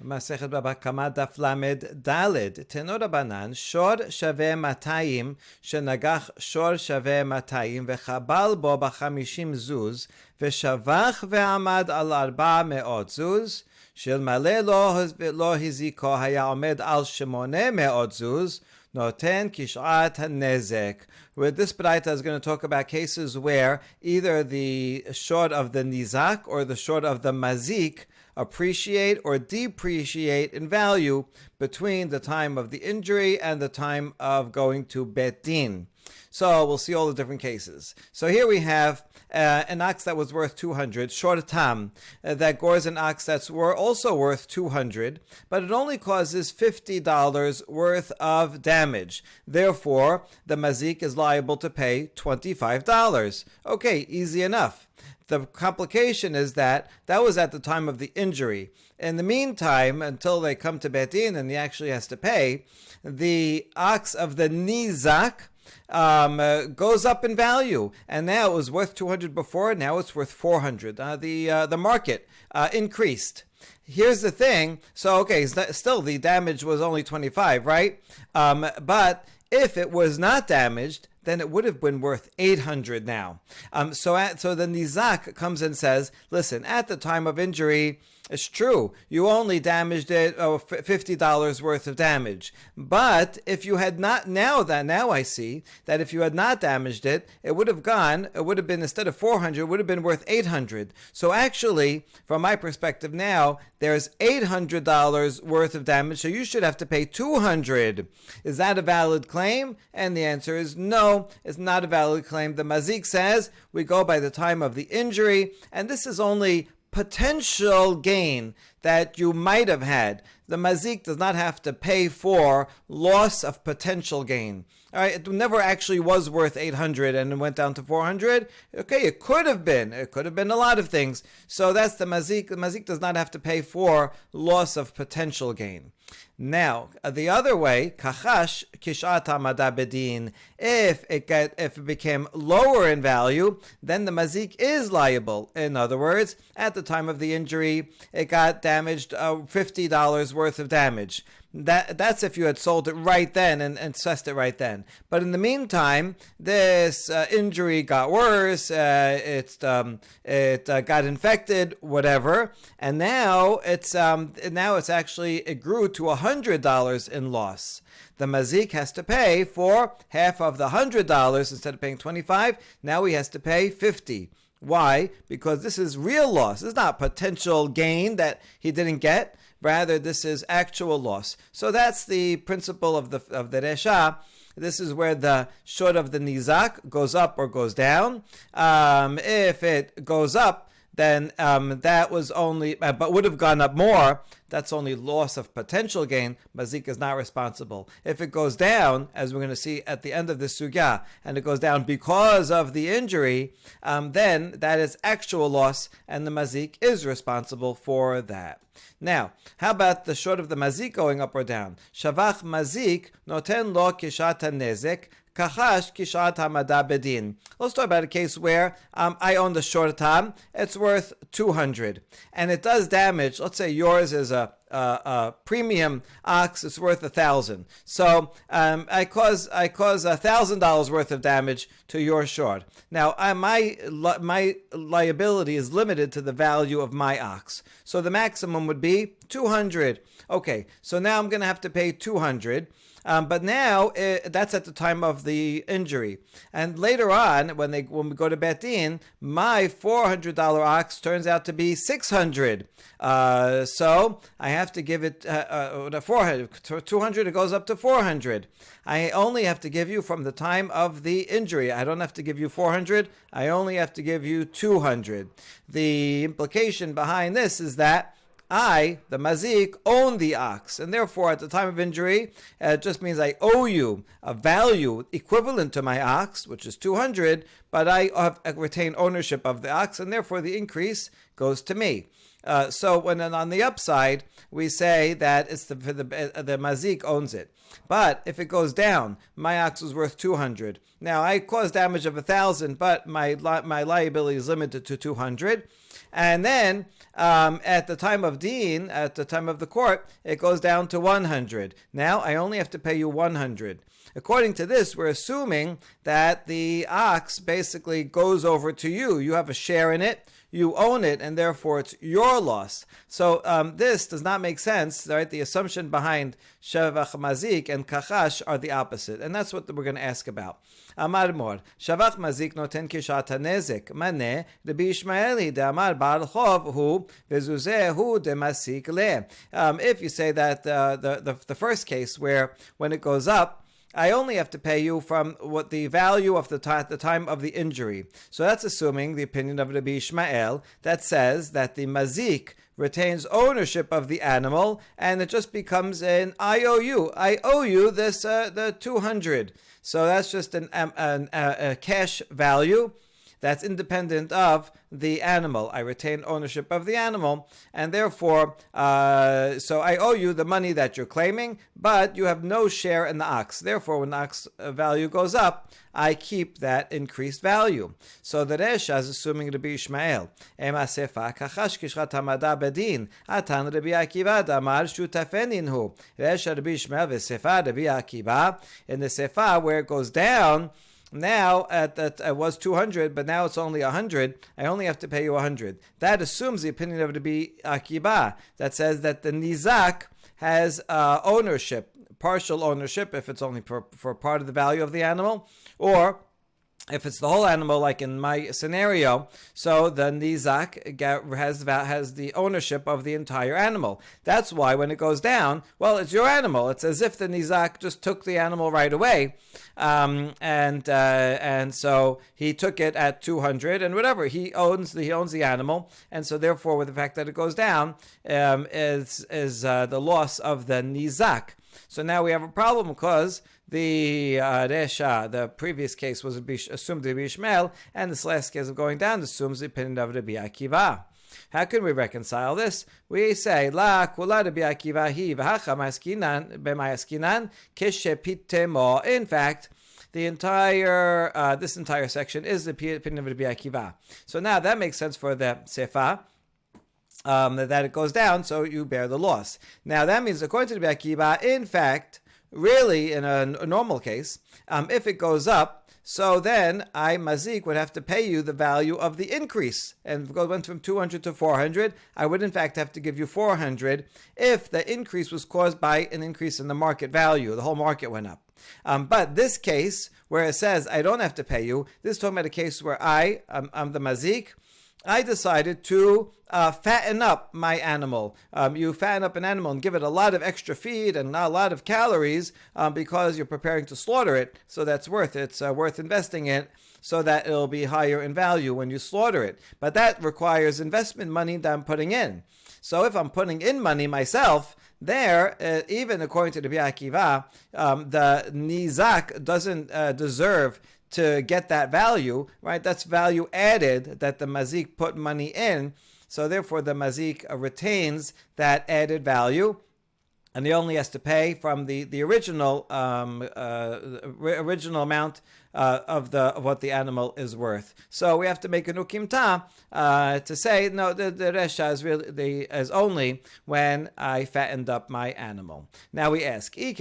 Masechet Baba Kama Daf Lamed Daled Tenor Rabanan Shor Shaveh Matayim Shenagach Shor Shaveh Matayim Vechabal Bo B'Chamishim Zuz Veshavach Ve'amad Al Arba Me'ot Zuz Shel Maleh Lo Hiziko Haya Omed Al Shemone Me'ot Zuz Noten Kishat HaNezek. With this Braita is going to talk about cases where either the short of the Nizak or the short of the Mazik appreciate or depreciate in value between the time of the injury and the time of going to Bet Din. So we'll see all the different cases. So here we have an ox that was worth 200, short tam, that gores an ox that's also worth 200, but it only causes $50 worth of damage. Therefore, the mazik is liable to pay $25. Okay, easy enough. The complication is that was at the time of the injury. In the meantime, until they come to Bet Din and he actually has to pay, the ox of the Nizak goes up in value, and now it was worth 200 before, now it's worth 400. The market increased. Here's the thing. So, okay, still the damage was only 25, right? But if it was not damaged, then it would have been worth 800 now. So the Nizak comes and says, listen, at the time of injury, it's true, you only damaged it $50 worth of damage. But if you had not, now I see that if you had not damaged it, it would have been, instead of 400, it would have been worth 800. So actually, from my perspective now, there's $800 worth of damage, so you should have to pay 200. Is that a valid claim? And the answer is no, it's not a valid claim. The Mazik says we go by the time of the injury, and this is only potential gain that you might have had. The mazik does not have to pay for loss of potential gain. All right, it never actually was worth 800 and it went down to 400. Okay, it could have been. It could have been a lot of things. So that's the mazik. The mazik does not have to pay for loss of potential gain. Now, the other way, kachash kishat hamada bedin, if it became lower in value, then the mazik is liable. In other words, at the time of the injury, it got damaged, $50 worth of damage. That's if you had sold it right then and assessed it right then. But in the meantime, this injury got worse, it got infected, whatever, and now it grew to $100 in loss. The mazik has to pay for half of the $100 instead of paying $25. Now he has to pay $50. Why? Because this is real loss. This is not potential gain that he didn't get. Rather, this is actual loss. So that's the principle of the Resha. This is where the short of the Nizak goes up or goes down. If it goes up, then that was only, but would have gone up more. That's only loss of potential gain. Mazik is not responsible. If it goes down, as we're going to see at the end of this sugya, and it goes down because of the injury, then that is actual loss, and the mazik is responsible for that. Now, how about the short of the mazik going up or down? Shavach mazik noten lo kishat nezek. Kachash kishat hamada bedin. Let's talk about a case where I own the short tam. It's worth 200, and it does damage. Let's say yours is a premium ox. It's worth 1,000. So I cause $1,000 worth of damage to your short. Now my liability is limited to the value of my ox. So the maximum would be 200. Okay, so now I'm going to have to pay 200. But now that's at the time of the injury, and later on, when we go to Bet Din, my $400 ox turns out to be 600. So I have to give it 400. 200, it goes up to 400. I only have to give you from the time of the injury. I don't have to give you 400. I only have to give you 200. The implication behind this is that I, the mazik, own the ox, and therefore at the time of injury, it just means I owe you a value equivalent to my ox, which is 200, but I retain ownership of the ox, and therefore the increase goes to me. So when on the upside, we say that it's the mazik owns it. But if it goes down, my ox was worth 200. Now I caused damage of 1,000, but my liability is limited to 200. And then at the time of Deen, at the time of the court, it goes down to 100. Now I only have to pay you 100. According to this, we're assuming that the ox basically goes over to you. You have a share in it. You own it, and therefore it's your loss. So this does not make sense, right? The assumption behind Shavach Mazik and Kachash are the opposite, and that's what we're going to ask about. Amar Mor, Shavach Mazik noten kishat hanezek, mane, Rabbi Ishmaeli de Amar Baal Chov hu, vezuzeh hu de masik le. If you say that the first case where when it goes up, I only have to pay you from what the value of the time of the injury. So that's assuming the opinion of Rabbi Ishmael that says that the mazik retains ownership of the animal and it just becomes an IOU. I owe you this the 200. So that's just a cash value that's independent of the animal. I retain ownership of the animal, and therefore, so I owe you the money that you're claiming, but you have no share in the ox. Therefore, when the ox value goes up, I keep that increased value. So the Resha is assuming Rabbi Ishmael. Ema sefa kachash kishchat hamada bedin. Atan Rabbi Akiva damar shutafeninhu. Resha Rabbi Ishmael v'sefa Rabbi Akiva. In the sefa where it goes down, now it was 200, but now it's only 100. I only have to pay you 100. That assumes the opinion of Rabbi Akiva that says that the nizak has ownership, partial ownership, if it's only for part of the value of the animal, or if it's the whole animal, like in my scenario, so the nizak has the ownership of the entire animal. That's why when it goes down, well, it's your animal. It's as if the nizak just took the animal right away, and so he took it at 200 and whatever. He owns the animal, and so therefore, with the fact that it goes down, is the loss of the nizak. So now we have a problem because the Resha, the previous case was assumed to be Ishmael, and this last case of going down assumes the opinion of Rabbi Akiva. How can we reconcile this? We say, La kula Rabbi Akiva hi v'hacha ma'askinan b'ma'askinan keshepitemo. In fact, the entire this entire section is the opinion of Rabbi Akiva. So now that makes sense for the sefa. That it goes down, so you bear the loss. Now that means, according to Rabbi Akiva, in fact, really in a normal case, if it goes up, so then I, mazik, would have to pay you the value of the increase. And if it went from 200 to 400, I would in fact have to give you 400 if the increase was caused by an increase in the market value. The whole market went up. But this case, where it says I don't have to pay you, this is talking about a case where I'm the mazik. I decided to fatten up my animal. You fatten up an animal and give it a lot of extra feed and a lot of calories because you're preparing to slaughter it. So that's worth it. It's worth investing in so that it'll be higher in value when you slaughter it. But that requires investment money that I'm putting in. So if I'm putting in money myself, there, even according to the Rabbi Akiva, the nizak doesn't deserve to get that value, right? That's value added that the mazik put money in. So therefore the mazik retains that added value, and he only has to pay from the original original amount of what the animal is worth. So we have to make an ukimta to say no. The resha is really is only when I fattened up my animal. Now we ask, if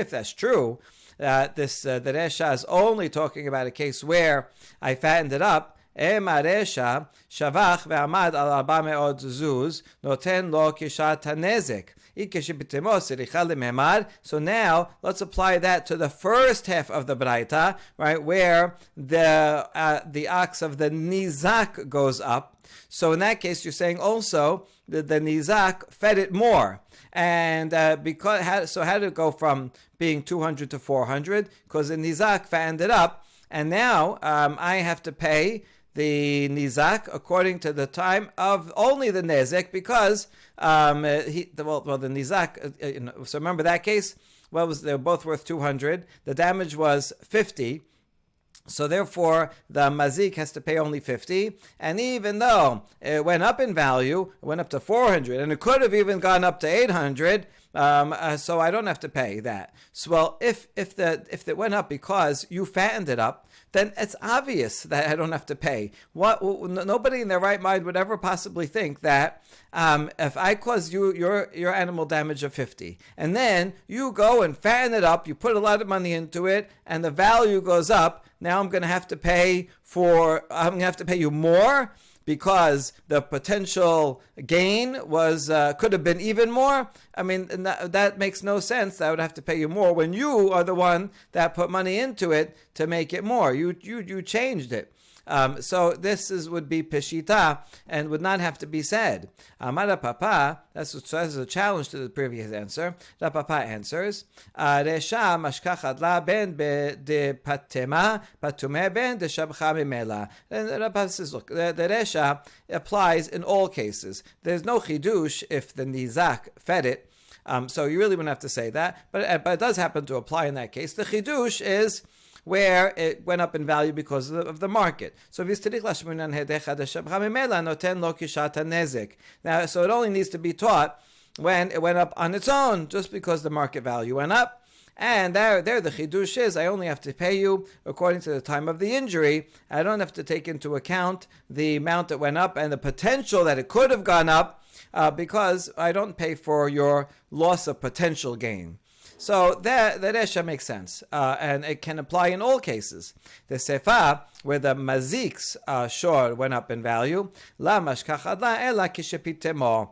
that's true, that the resha is only talking about a case where I fattened it up. Ema resha shavach ve'amad al 400 zuz noten lo kishat hanezek. So now let's apply that to the first half of the braita, right, where the ox of the nizak goes up. So in that case, you're saying also that the nizak fed it more. And how did it go from being 200 to 400? Because the nizak fattened it up, and now I have to pay the nizak according to the time of only the nezek, because the nizak. So remember that case. Well, they were both worth 200. The damage was 50. So therefore, the mazik has to pay only 50. And even though it went up in value, it went up to 400, and it could have even gone up to 800, so I don't have to pay that. So, well, if it went up because you fattened it up, then it's obvious that I don't have to pay. Nobody in their right mind would ever possibly think that if I cause you your animal damage of 50, and then you go and fatten it up, you put a lot of money into it, and the value goes up. Now I'm going to have to pay you more because the potential gain could have been even more. I mean, that makes no sense. I would have to pay you more when you are the one that put money into it to make it more. You changed it. So this would be Peshita and would not have to be said. Amara Papa, that's a challenge to the previous answer. Papa answers, Resha mashkachat la ben de patema patume ben de shabcha mimela. And Papa says, look, the Resha applies in all cases. There's no chidush if the nizak fed it. So you really wouldn't have to say that, but it does happen to apply in that case. The chidush is where it went up in value because of the market. So now, so it only needs to be taught when it went up on its own, just because the market value went up. And there the chidush is, I only have to pay you according to the time of the injury. I don't have to take into account the amount that went up and the potential that it could have gone up, because I don't pay for your loss of potential gain. So that Resha makes sense, and it can apply in all cases. The Sefa, where the mazik's shor went up in value, la mashkachad la ela kishepitemo.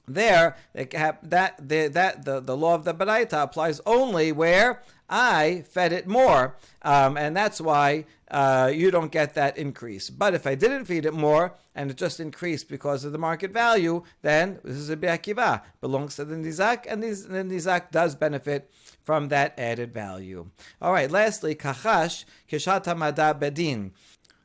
There, the law of the Baraita applies only where I fed it more, and that's why you don't get that increase. But if I didn't feed it more and it just increased because of the market value, then this is a Bi'akiva, belongs to the Nizak, and the Nizak does benefit from that added value. All right, lastly, Kachash Kishat Hamada Bedin.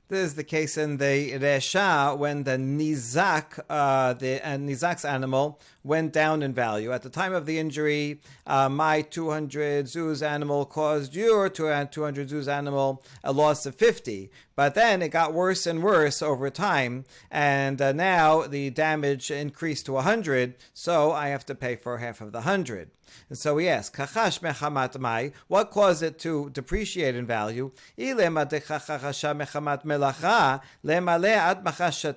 This is the case in the Resha when the Nizak, Nizak's animal went down in value. At the time of the injury, my 200 zuz animal caused your 200 zuz animal a loss of 50. But then it got worse and worse over time, and now the damage increased to 100, so I have to pay for half of the 100. And so we ask, Kachash mechamat mai, what caused it to depreciate in value? Ilema dechachasha mechamat melacha, lemale ad machachsht,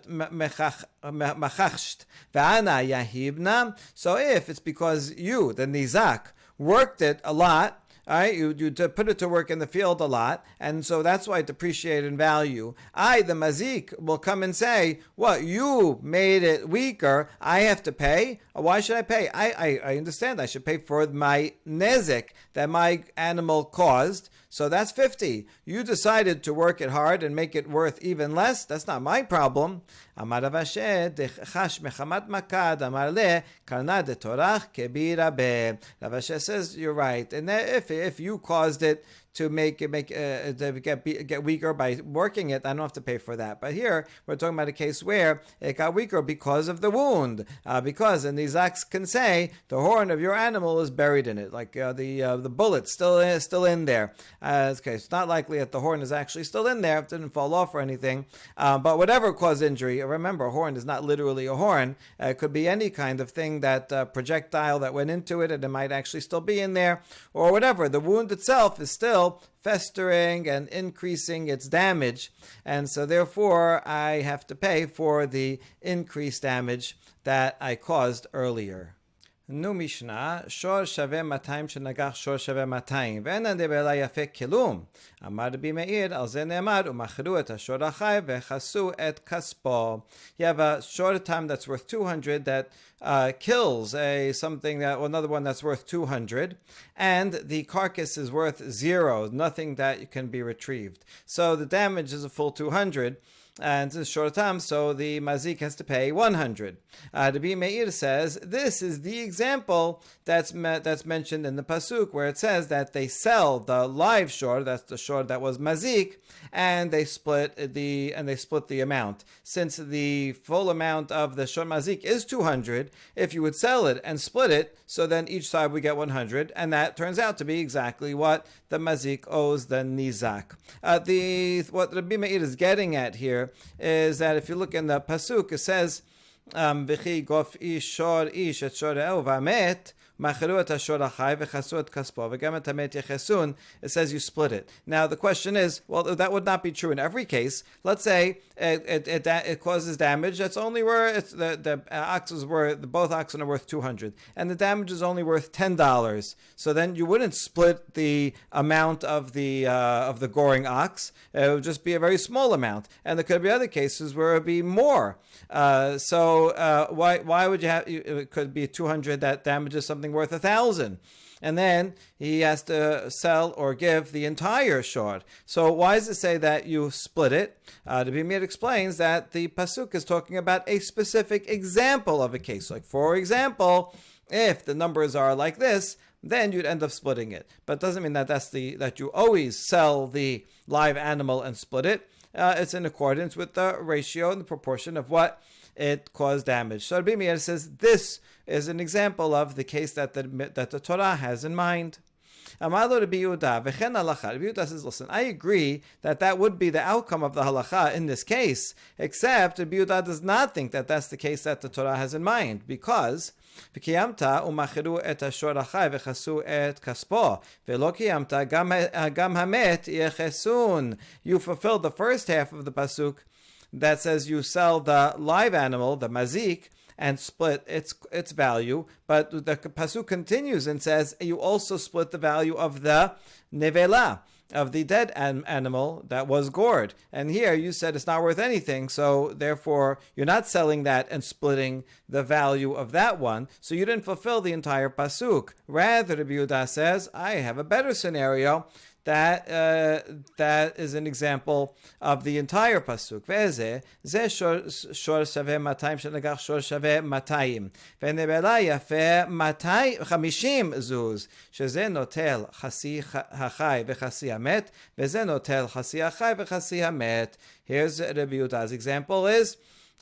ve'ana yahibna. So if it's because you, the nizak, worked it a lot, all right, you put it to work in the field a lot, and so that's why it depreciated in value. I, the mazik, will come and say, what, you made it weaker, I have to pay? Why should I pay? I understand I should pay for my nezek that my animal caused, so that's 50. You decided to work it hard and make it worth even less. That's not my problem. Amar Rav Asher, dechash mechamat makad, amar le, karna de torach kebira be. Rav Asher says, you're right. And if you caused it to get weaker by working it, I don't have to pay for that. But here, we're talking about a case where it got weaker because of the wound. Because, and these acts can say, the horn of your animal is buried in it, like the bullet's still in there. Okay, it's not likely that the horn is actually still in there, it didn't fall off or anything. But whatever caused injury, remember, a horn is not literally a horn. It could be any kind of thing, that projectile that went into it, and it might actually still be in there, or whatever. The wound itself is still festering and increasing its damage, and so therefore I have to pay for the increased damage that I caused earlier. Nu Mishnah, shor shaveh 200 shenagach shor shaveh 200, ואין הדבר יפה כלום. אמר רבי מאיר, על זה נאמר, ומכרו את השור החי וחסו את כספו. You have a short time that's worth 200 that kills another one that's worth 200, and the carcass is worth 0, nothing that can be retrieved. So the damage is a full 200. And it's short time, so the mazik has to pay 100. Rabbi Meir says this is the example that's mentioned in the pasuk where it says that they sell the live shor, that's the shor that was mazik, and they split the amount. Since the full amount of the shor mazik is 200, if you would sell it and split it, so then each side would get 100, and that turns out to be exactly what the mazik owes the nizak. What Rabbi Meir is getting at here is that if you look in the pasuk, it says וכי גופי שור איש את שורהו והמת, מאכלו את השור החי וחסו את כספו, וגם את המת יחסון. It says you split it. Now the question is, well, that would not be true in every case. Let's say it causes damage that's only worth, the oxes were, both oxen are worth $200, and the damage is only worth $10. So then you wouldn't split the amount of the goring ox. It would just be a very small amount. And there could be other cases where it would be more. So why would you have, it could be 200 that damages something worth 1,000. And then he has to sell or give the entire shor. So why does it say that you split it? The Bimir explains that the pasuk is talking about a specific example of a case. Like, for example, if the numbers are like this, then you'd end up splitting it. But it doesn't mean that that you always sell the live animal and split it. It's in accordance with the ratio and the proportion of what it caused damage. So Rabbi Meir says this is an example of the case that the Torah has in mind. Amalo Rabbi Yehuda, v'chen halacha. Rabbi Yehuda says, listen, I agree that would be the outcome of the halacha in this case, except Rabbi Yehuda does not think that that's the case that the Torah has in mind, because v'kiyamta u'machiru et hashor hachai v'chasu et kaspo v'lo kiyamta gam hamet yechesun. You fulfilled the first half of the pasuk that says you sell the live animal, the mazik, and split its value, but the pasuk continues and says you also split the value of the nevela, of the dead animal that was gored. And here you said it's not worth anything, so therefore you're not selling that and splitting the value of that one, so you didn't fulfill the entire pasuk. Rather, Rabbi Yehuda says, I have a better scenario. That is an example of the entire pasuk. Ve'ezeh, ze shor shaveh 200 shenagach shor shaveh 200. Ve'nebela yafeh 250 zuz. Sheze notel chasi hachai v'chasi hamet. Ve'ze notel chasi hachai v'chasi hamet. Here's Rabbi Yehuda's example is,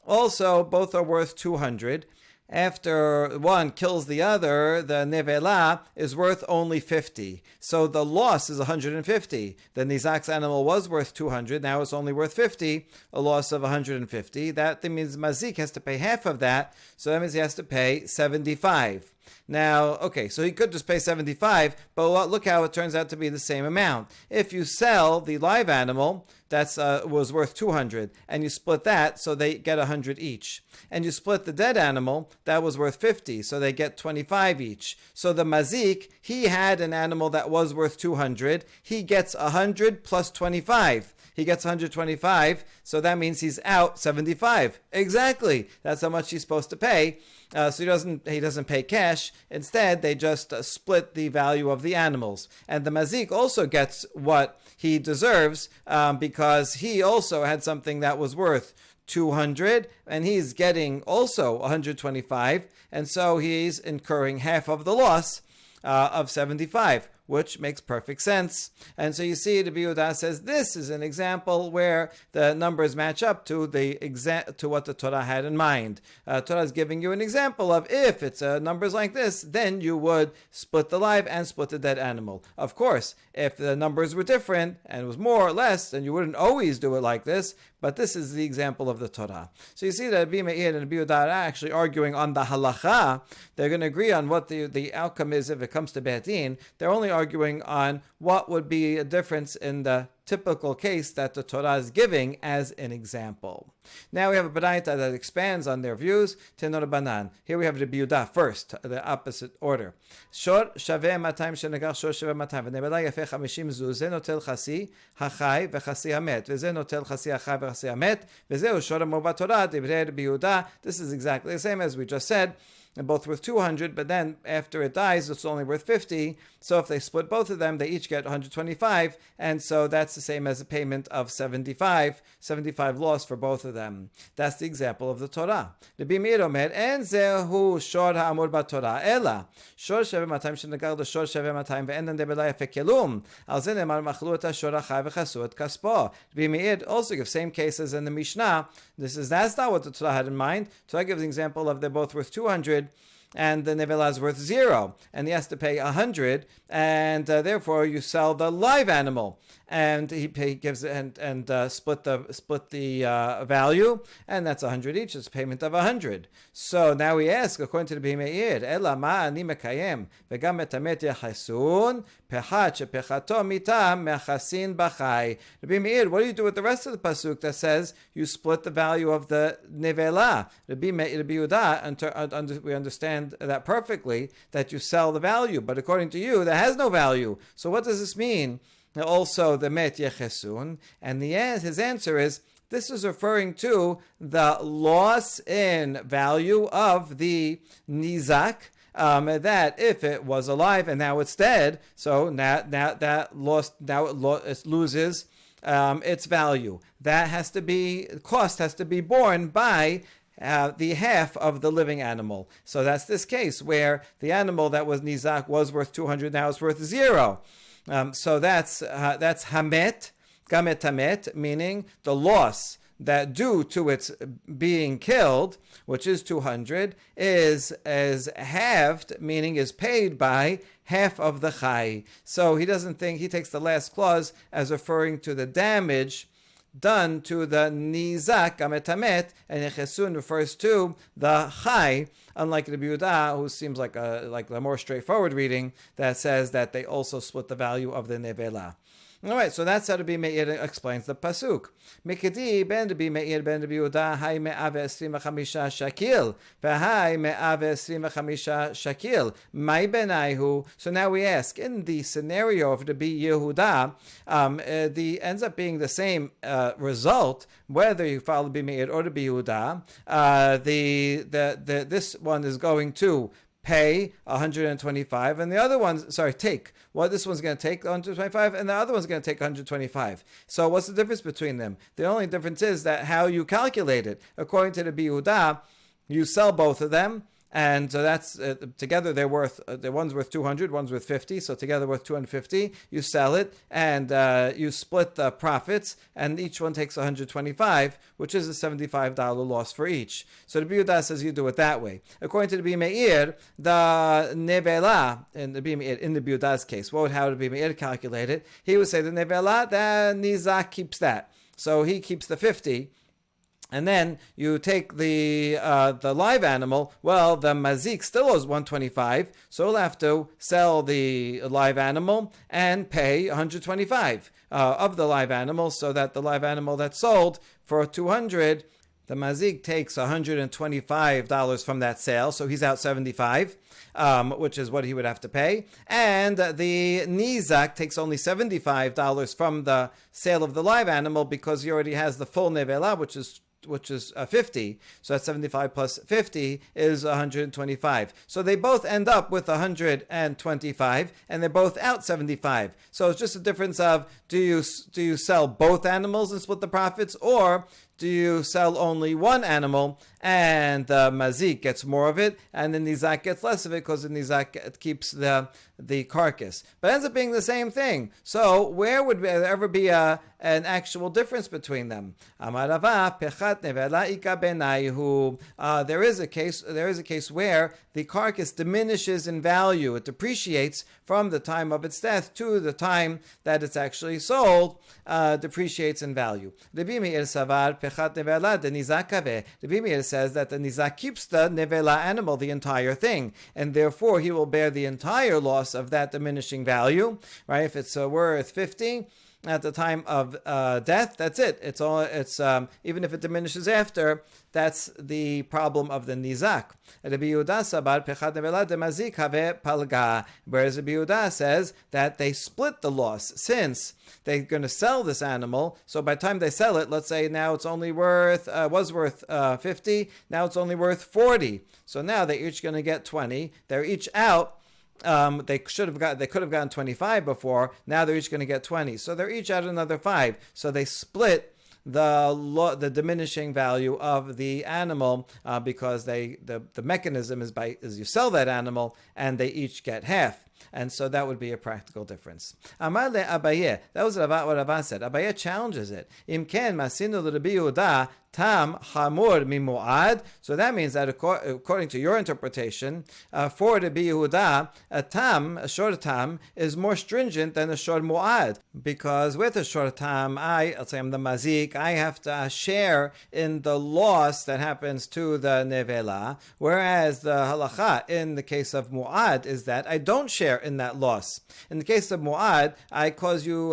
also both are worth 200. After one kills the other, the nevela is worth only 50. So the loss is 150. The nizak's animal was worth 200. Now it's only worth 50, a loss of 150. That means mazik has to pay half of that. So that means he has to pay 75. Now, okay, so he could just pay 75, but look how it turns out to be the same amount. If you sell the live animal, that's was worth 200, and you split that, so they get 100 each. And you split the dead animal, that was worth 50, so they get 25 each. So the mazik, he had an animal that was worth 200, he gets 100 plus 25. He gets 125, so that means he's out 75. Exactly, that's how much he's supposed to pay. So he doesn't pay cash. Instead, they just split the value of the animals. And the mazik also gets what he deserves because he also had something that was worth 200, and he's getting also 125, and so he's incurring half of the loss of 75, which makes perfect sense. And so you see, the Yehuda says this is an example where the numbers match up to to what the Torah had in mind. Torah is giving you an example of if it's numbers like this, then you would split the live and split the dead animal. Of course, if the numbers were different and it was more or less, then you wouldn't always do it like this. But this is the example of the Torah. So you see that Rabbi Meir and Rabbi Yehuda are actually arguing on the halacha. They're going to agree on what the outcome is if it comes to Beit Din. They're only arguing on what would be a difference in the typical case that the Torah is giving as an example. Now we have a Baraita that expands on their views. Tenor Banan. Here we have Rabbi Yehuda first, the opposite order. Shor shaveh 200 shenagach shor shaveh 200. V'nebela yafeh 50 zuz. Ze notel chasi hachai v'chasi hamet. V'ze notel chasi hachai v'chasi hamet. V'zeu shor hamo b'Torah divrei Rabbi Yehuda. This is exactly the same as we just said. And both worth 200, but then after it dies, it's only worth 50. So if they split both of them, they each get 125, and so that's the same as a payment of 75 loss for both of them. That's the example of the Torah. Rabbi Meir omer, en zehu shor ha'amur b'Torah, ela shor shaveh 200 shenagar l'shor shaveh 200 ve'enan debela yafeh kelum, al ze nemar machlu et hashor hachai v'chasu et kaspo. Rabbi Meir also gives same cases in the Mishnah. That's not what the Torah had in mind. Torah gives an example of they're both worth 200. and the nevela is worth 0, and he has to pay 100, and therefore you sell the live animal, and he gives it and split the value, and that's 100 each. It's a payment of 100. So now we ask, according to the Bimeir, Ela ma ani mekayem vegam et hamet yachasun pechat shepechato mita mechasin b'chai. The Bimeir, what do you do with the rest of the pasuk that says you split the value of the nevela? The Yehuda, we understand that perfectly, that you sell the value, but according to you, that has no value. So what does this mean? Also, the met yechesun, and his answer is, this is referring to the loss in value of the nizak, that if it was alive and now it's dead, so now it loses its value. Cost has to be borne by the half of the living animal. So that's this case where the animal that was nizak was worth 200, now it's worth 0. So that's hamet, gamet hamet, meaning the loss that due to its being killed, which is 200, is halved, meaning is paid by half of the chai. So he takes the last clause as referring to the damage done to the nizak, gamet hamet, and yechesun refers to the chai, unlike the Yehuda, who seems like a more straightforward reading that says that they also split the value of the nevela. All right, so that's how the Bimeir explains the pasuk. Mikedi ben the Bimeir ben the Yehuda hay 125 shakil, v'hay 125 shakil. Mai benayhu. So now we ask, in the scenario of the Yehuda, the ends up being the same result whether you follow the Bimeir or the Yehuda. This one is going to pay 125, and the other one's take. This one's going to take 125, and the other one's going to take 125. So what's the difference between them? The only difference is that how you calculate it. According to the Yehuda, you sell both of them, and so that's together they're worth. One's worth 200, one's worth 50. So together worth 250. You sell it, and you split the profits, and each one takes 125, which is a $75 loss for each. So the Yehuda says you do it that way. According to the Bimeir, the nevela in the Yehuda's case, how would the Bimeir calculate it? He would say the nevela, the nizak keeps that, so he keeps the 50. And then you take the live animal. Well, the mazik still owes 125, so he'll have to sell the live animal and pay 125 of the live animal, so that the live animal that's sold for 200, the mazik takes $125 from that sale, so he's out 75. Which is what he would have to pay. And the nizak takes only $75 from the sale of the live animal, because he already has the full nevela, which is 50. So that's 75 plus 50 is 125. So they both end up with 125, and they're both out 75. So it's just a difference of, do you sell both animals and split the profits, or do you sell only one animal and the mazik gets more of it and the nizak gets less of it, because the nizak keeps the carcass? But it ends up being the same thing. So where would there ever be an actual difference between them? There is a case where the carcass diminishes in value. It depreciates from the time of its death to the time that it's actually sold, depreciates in value. The Bimeir says that the nizak keeps the nevela animal, the entire thing, and therefore he will bear the entire loss of that diminishing value. Right? If it's worth 50 at the time of death, that's it. It's even if it diminishes after, that's the problem of the nizak. Whereas the Yehuda says that they split the loss, since they're going to sell this animal. So by the time they sell it, let's say now it's only was worth 50. Now it's only worth 40. So now they're each going to get 20. They're each out. They could have gotten 25 before. Now they're each going to get 20. So they're each out another 5. So they split the diminishing value of the animal, because the mechanism is you sell that animal and they each get half. And so that would be a practical difference. Amar le Abaye, that was what Rabba said. Abaye challenges it. Im ken masinu l'Rabbi Yehuda tam hamur mimuad. So that means that according to your interpretation, for Rabbi Yehuda, a shor tam, is more stringent than a shor muad, because with a shor tam, let's say I'm the mazik, I have to share in the loss that happens to the nevela, whereas the halacha in the case of muad is that I don't share in that loss. In the case of muad, I cause you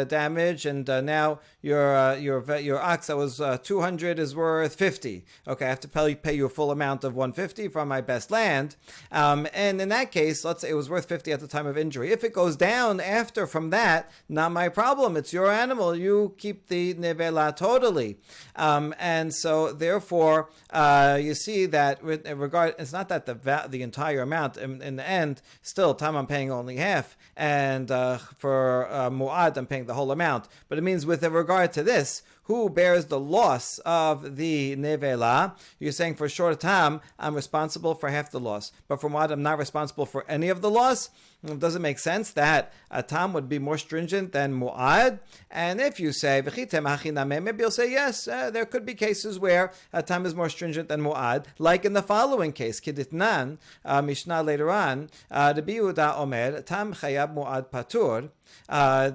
damage, and now your ox that was 200 is worth 50. Okay, I have to pay you a full amount of 150 from my best land. And in that case, let's say it was worth 50 at the time of injury. If it goes down after from that, not my problem. It's your animal. You keep the nevela totally. And so therefore, you see that with regard, it's not that the entire amount in the end, still tam I'm paying only half, and for mu'ad I'm paying the whole amount. But it means with regard to this, who bears the loss of the nevela? You're saying for shor tam, I'm responsible for half the loss. But for mu'ad, I'm not responsible for any of the loss. It doesn't make sense that a tam would be more stringent than mu'ad. And if you say, maybe you'll say, yes, there could be cases where a tam is more stringent than mu'ad, like in the following case, Kiditnan, Mishnah later on, Rabbi Yehuda Omer, tam chayab mu'ad patur.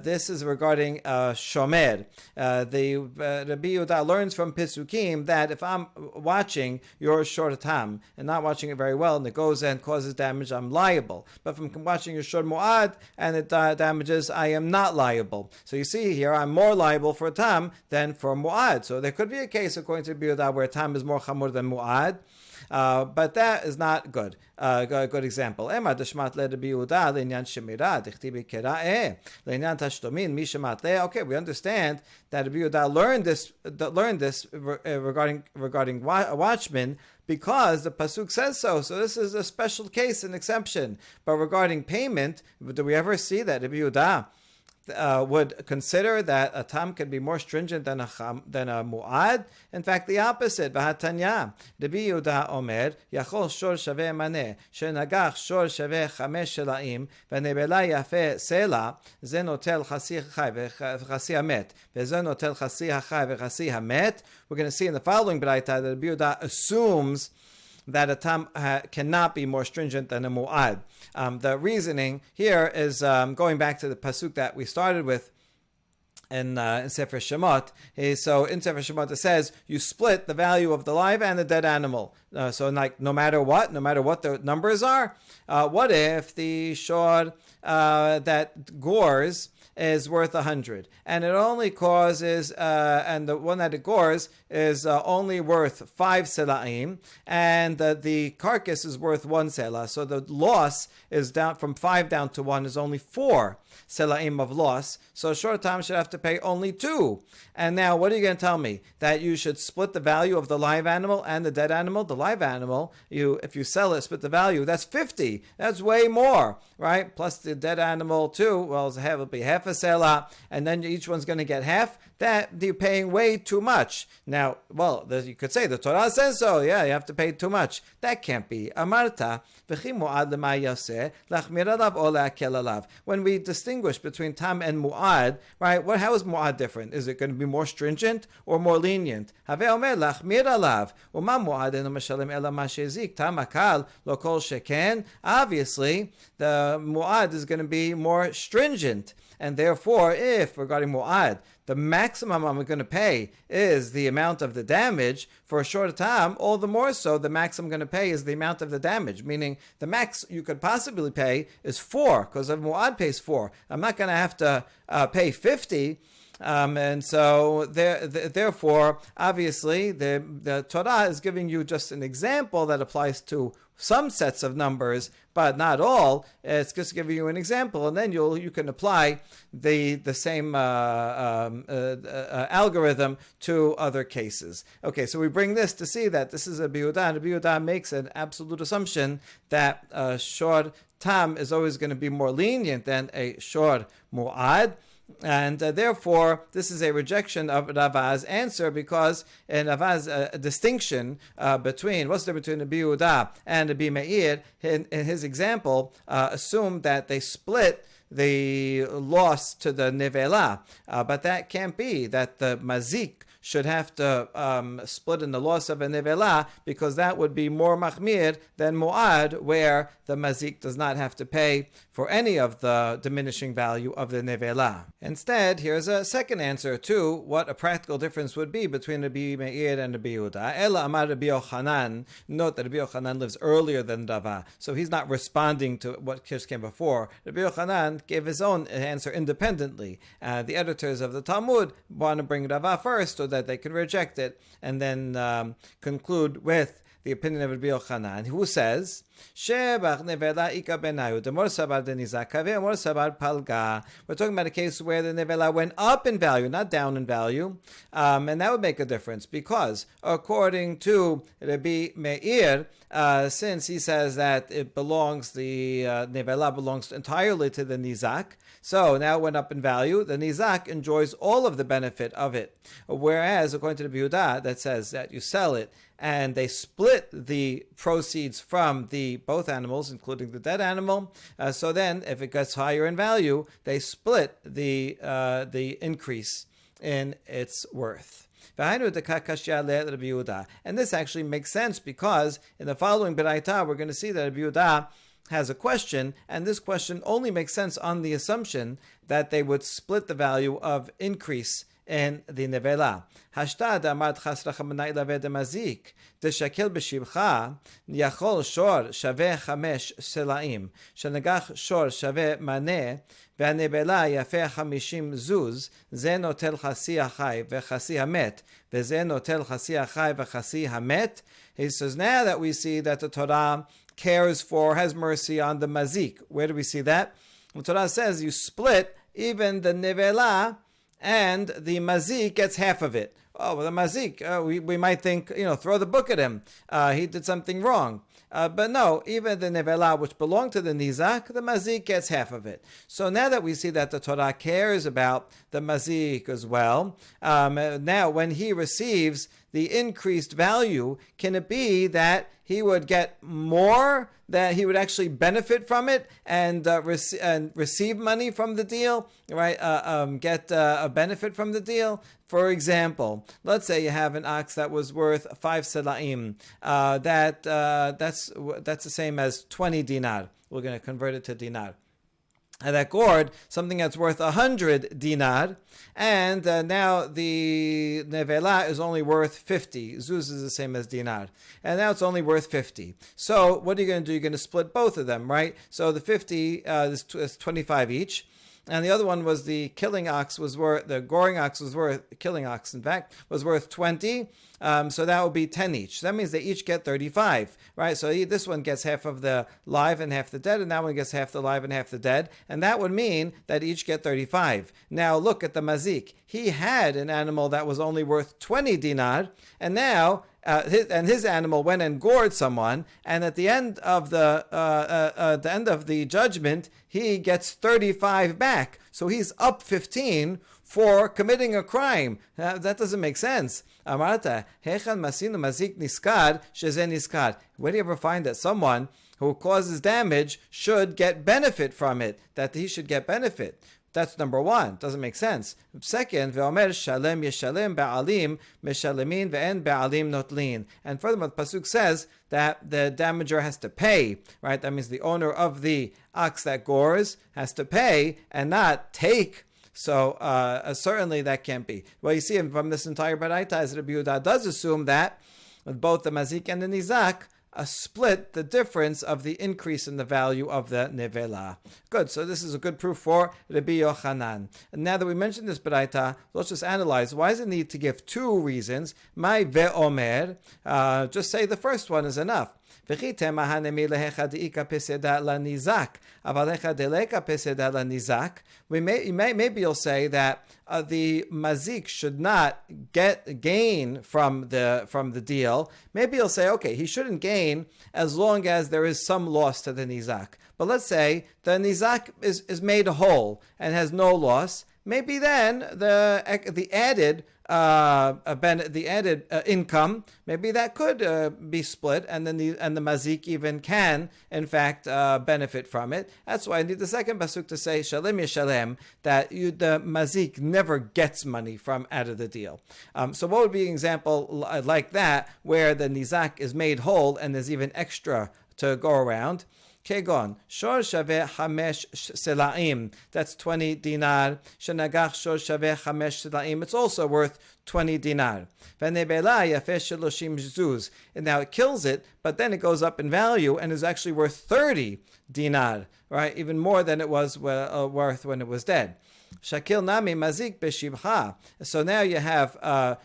This is regarding shomer. Rabbi Yehuda learns from Pisukim that if I'm watching your shor tam and not watching it very well, and it goes and causes damage, I'm liable. But if I'm watching your shor mu'ad and it damages, I am not liable. So you see here, I'm more liable for tam than for mu'ad. So there could be a case, according to Rabbi Yehuda, where tam is more chamur than mu'ad. But that is not good. A good example. Okay, we understand that Rabbi Yehuda learned this regarding watchmen, because the pasuk says so. So this is a special case, an exception. But regarding payment, do we ever see that Rabbi Yehuda would consider that a tam can be more stringent than a mu'ad? In fact, the opposite. V'hatanya, Rabbi Yehuda Omer, Yachol shor shaveh maneh, shenagach shor shaveh chamesh shelaim, v'nebela yafeh sela, ze notel chasi chai v'chasi hamet, v'ze notel chasi hachai v'chasi hamet. We're going to see in the following braita that Rabbi Yehuda assumes that a tam cannot be more stringent than a mu'ad. The reasoning here is going back to the pasuk that we started with in Sefer Shemot. So in Sefer Shemot it says you split the value of the live and the dead animal. So like no matter what the numbers are, what if the shor that gores is worth 100, and it only causes, and the one that it gores is only worth 5 selaim, and the carcass is worth 1 selah. So the loss is down from 5 down to 1 is only 4 selaim of loss. So shor tam should have to pay only 2. And now, what are you going to tell me? That you should split the value of the live animal and the dead animal? The live animal, if you sell it, split the value, that's 50. That's way more, right? Plus the dead animal too, well, it'll be half a selah, and then each one's going to get half. That you're paying way too much. Now, well, you could say the Torah says so. Yeah, you have to pay too much. That can't be. Amarta v'chi mu'ad l'ma yaseh lachmir alav o le'akel alav. When we distinguish between tam and mu'ad, right? How is mu'ad different? Is it going to be more stringent or more lenient? Haveh omer lachmir alav u'ma mu'ad eno meshalem ela ma shezik tam akal lo kol sheken. Obviously, the mu'ad is going to be more stringent, and therefore, if regarding mu'ad, the maximum I'm going to pay is the amount of the damage, for a shor tam, all the more so the max I'm going to pay is the amount of the damage, meaning the max you could possibly pay is 4, because if mu'ad pays 4, I'm not going to have to pay 50. And so therefore, obviously, the Torah is giving you just an example that applies to some sets of numbers, but not all. It's just giving you an example, and then you can apply the same algorithm to other cases. Okay, so we bring this to see that this is a Rabbi Yehuda, and Rabbi Yehuda makes an absolute assumption that shor tam is always going to be more lenient than a shor mu'ad. And therefore, this is a rejection of Rava's answer, because in Rava's distinction between what's the difference between Rabbi Yehuda and Rabbi Meir, in his example, assumed that they split the loss to the nevela, but that can't be. That the mazik should have to split in the loss of a nevela, because that would be more machmir than mu'ad, where the mazik does not have to pay for any of the diminishing value of the nevela. Instead, here's a second answer to what a practical difference would be between Rabbi Meir and Rabbi Yehuda. Ela amar Rabbi Yochanan. Note that Rabbi Yochanan lives earlier than Rava, so he's not responding to what just came before. Rabbi Yochanan gave his own answer independently. The editors of the Talmud want to bring Rava first so that they can reject it, and then conclude with the opinion of Rabbi Yochanan, who says, we're talking about a case where the nevela went up in value, not down in value, and that would make a difference, because according to Rabbi Meir, since he says that the nevela belongs entirely to the nizak, so now it went up in value, the nizak enjoys all of the benefit of it. Whereas, according to Rabbi Yehuda, that says that you sell it and they split the proceeds from both animals, including the dead animal. So then, if it gets higher in value, they split the increase in its worth. And this actually makes sense, because in the following Beraita, we're going to see that Rabbi Yehuda has a question, and this question only makes sense on the assumption that they would split the value of increase in the nevela. Hashtad amad chasracha manai laved mazik deshakel b'shivcha yachol shor shaveh chamesh selaim shenagach shor shaveh maneh והנבלה יפה 50 זוז, זה נוטל חצי החי וחצי המת, וזה נוטל חצי החי וחצי המת. He says, now that we see that the Torah cares for, has mercy on the mazik. Where do we see that? The Torah says you split even the nevela, and the mazik gets half of it. Oh, well, the mazik, we might think, throw the book at him. He did something wrong. But no, even the nevela, which belonged to the nizak, the mazik gets half of it. So now that we see that the Torah cares about the mazik as well, now when he receives the increased value, can it be that he would get more, that he would actually benefit from it and receive money from the deal, right? Get a benefit from the deal? For example, let's say you have an ox that was worth 5 selaim. That's the same as 20 dinar. We're going to convert it to dinar. And that gourd, something that's worth 100 dinar, and now the nevela is only worth 50. Zuz is the same as dinar, and now it's only worth 50. So what are you going to do? You're going to split both of them, right? So the 50 is 25 each. And the other one was the goring ox was worth 20. So that would be 10 each. So that means they each get 35, right? So this one gets half of the live and half the dead, and that one gets half the live and half the dead. And that would mean that each get 35. Now look at the mazik. He had an animal that was only worth 20 dinar, and now his animal went and gored someone, and at the end of the judgment, he gets 35 back. So he's up 15 for committing a crime. That doesn't make sense. Amarta, hechan masinu mazik niskar sheze niskar. Where do you ever find that someone who causes damage should get benefit from it, that he should get benefit? That's number one. Doesn't make sense. Second, ve'omer shalem yeshalem ba'alim meshalemin ve'en ba'alim notlin. And furthermore, the pasuk says that the damager has to pay, right? That means the owner of the ox that gores has to pay and not take. So certainly that can't be. Well, you see from this entire baraita, as Rabbi Yehuda does assume that both the mazik and the nizak split the difference of the increase in the value of the nevela. Good, so this is a good proof for Rabbi Yochanan. And now that we mentioned this baraita, let's just analyze. Why does it need to give two reasons? Mai ve'omer, just say the first one is enough. Maybe you'll say that the mazik should not gain from the deal. Maybe you'll say, okay, he shouldn't gain as long as there is some loss to the nizak. But let's say the nizak is made whole and has no loss. Maybe then the added the added income, maybe that could be split, and then the mazik even can, in fact, benefit from it. That's why I need the second pasuk to say shalem yeshalem, that the mazik never gets money from out of the deal. So what would be an example like that, where the nizak is made whole and there's even extra to go around? Kegon, shor shaveh hamesh selaim, that's 20 dinar. Shenagach shor shaveh hamesh selaim, it's also worth 20 dinar. V'nebela yafeh sheloshim zuz, and now it kills it, but then it goes up in value and is actually worth 30 dinar, right? Even more than it was worth when it was dead. Shakil nami mazik b'shibha. So now you have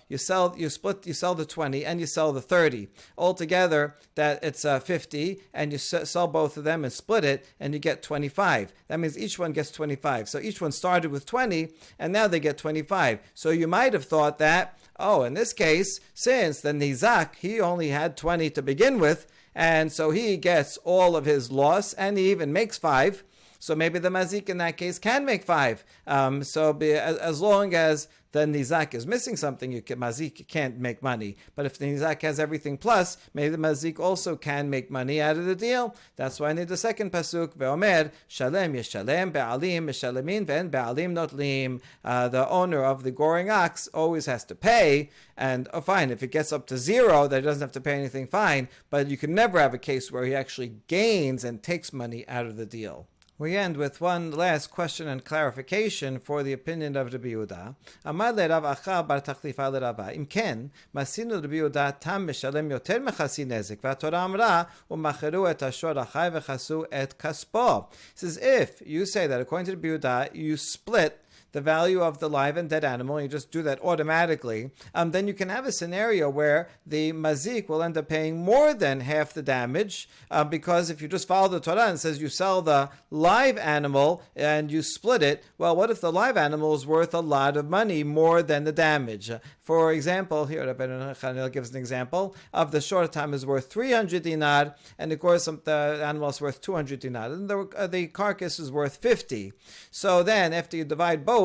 you sell the 20 and you sell the 30. Altogether, that it's 50, and you sell both of them and split it, and you get 25. That means each one gets 25. So each one started with 20, and now they get 25. So you might have thought that, oh, in this case, since the nizak, he only had 20 to begin with, and so he gets all of his loss, and he even makes 5. So maybe the mazik in that case can make 5. As long as the nizak is missing something, mazik can't make money. But if the nizak has everything plus, maybe the mazik also can make money out of the deal. That's why I need the second pasuk. Ve'omer shalem yeshalem be'alim yeshalemin ve'en be'alim notlim. The owner of the goring ox always has to pay. And fine, if it gets up to 0, that he doesn't have to pay anything, fine. But you can never have a case where he actually gains and takes money out of the deal. We end with one last question and clarification for the opinion of Rabbi Yehuda. Amar le Rav Acha bar Tachlifa le Rava. Im ken, masinu Rabbi Yehuda tam meshalem yoter mechasi nezek. V'atorah amra u'macheru et ashor achai v'chasu et kaspo. He says, if you say that according to Rabbi Yehuda, you split the value of the live and dead animal, you just do that automatically, then you can have a scenario where the mazik will end up paying more than half the damage, because if you just follow the Torah and says you sell the live animal and you split it, well, what if the live animal is worth a lot of money more than the damage? For example, here Rabbi Chanel gives an example of the short time is worth 300 dinar, and of course the animal is worth 200 dinar, and the carcass is worth 50. So then, after you divide both,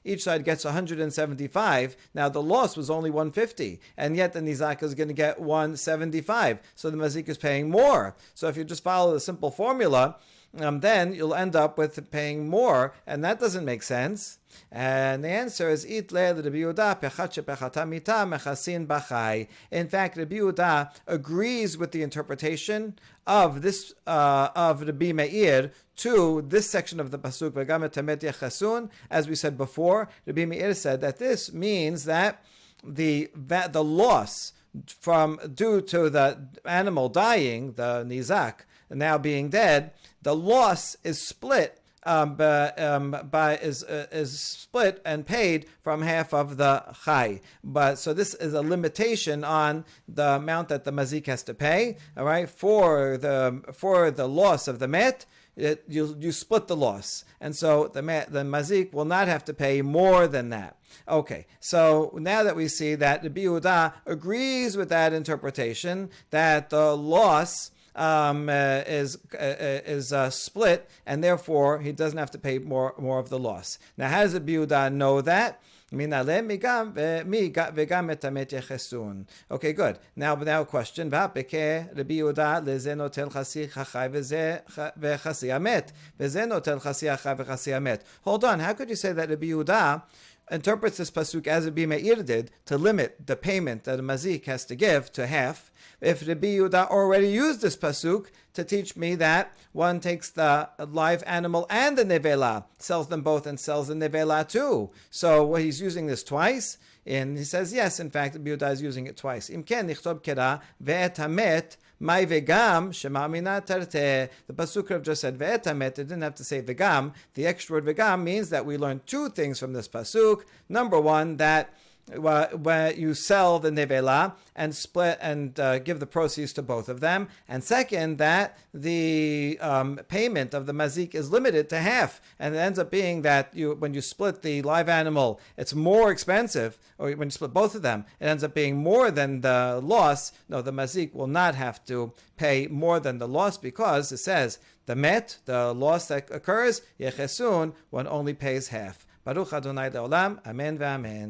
each side gets 175. Now the loss was only 150, and yet the nizak is going to get 175. So the mazik is paying more. So if you just follow the simple formula, then you'll end up with paying more, and that doesn't make sense. And the answer is It le Rabbi Yehuda pechat shepechata mita mechasin bachai. In fact, Rabbi Yehuda agrees with the interpretation of this of Rabbi Meir to this section of the pasuk v'gam et hamet yachasun. As we said before, Rabbi Meir said that this means that the loss due to the animal dying, the nizak now being dead, the loss is split. Is split and paid from half of the chai. But so this is a limitation on the amount that the mazik has to pay. All right, for the loss of the met, you split the loss, and so the mazik will not have to pay more than that. Okay, so now that we see that the Rabbi Yehuda agrees with that interpretation, that the loss is split, and therefore he doesn't have to pay more of the loss. Now, how does the Rabbi Yehuda know that? Okay, good. Now a question. Hold on. How could you say that Rabbi Yehuda interprets this pasuk as Rabbi Meir did, to limit the payment that a mazik has to give to half, if Rabbi Yehuda already used this pasuk to teach me that one takes the live animal and the nevela, sells them both, and sells the nevela too? So he's using this twice, and he says yes, in fact, Rabbi Yehuda is using it twice. Im ken nichtob kera ve'et hamet mai vegam shema mina tarte. The pasuk have just said ve'et hamet. It didn't have to say vegam. The extra word vegam means that we learn two things from this pasuk. Number one, that where you sell the nevela and split and give the proceeds to both of them, and second, that the payment of the mazik is limited to half, and it ends up being that when you split the live animal, it's more expensive, or when you split both of them, it ends up being more than the loss. No, the mazik will not have to pay more than the loss, because it says the met, the loss that occurs, yechesun, one only pays half. Baruch Adonai le'olam, amen ve'amen.